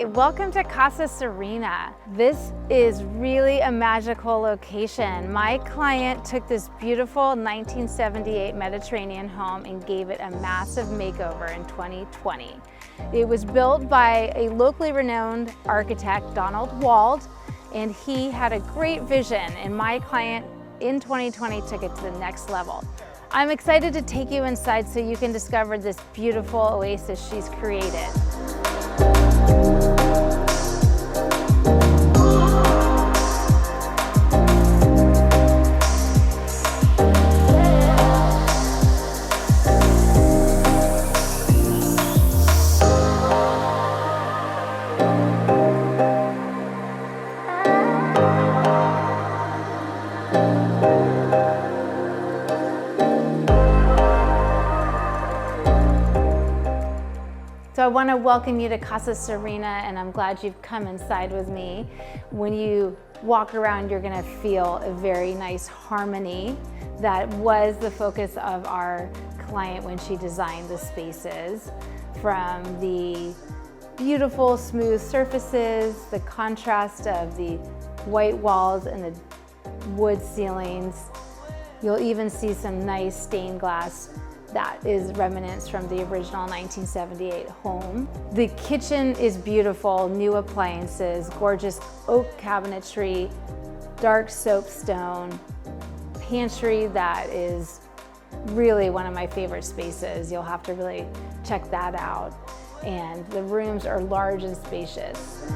Hi, welcome to Casa Serena. This is really a magical location. My client took this beautiful 1978 Mediterranean home and gave it a massive makeover in 2020. It was built by a locally renowned architect, Donald Wald, and he had a great vision, and my client in 2020 took it to the next level. I'm excited to take you inside so you can discover this beautiful oasis she's created. So I want to welcome you to Casa Serena, and I'm glad you've come inside with me. When you walk around, you're going to feel a very nice harmony. That was the focus of our client when she designed the spaces. From the beautiful smooth surfaces, the contrast of the white walls and the wood ceilings. You'll even see some nice stained glass that is remnants from the original 1978 home. The kitchen is beautiful, new appliances, gorgeous oak cabinetry, dark soapstone, pantry that is really one of my favorite spaces. You'll have to really check that out. And the rooms are large and spacious.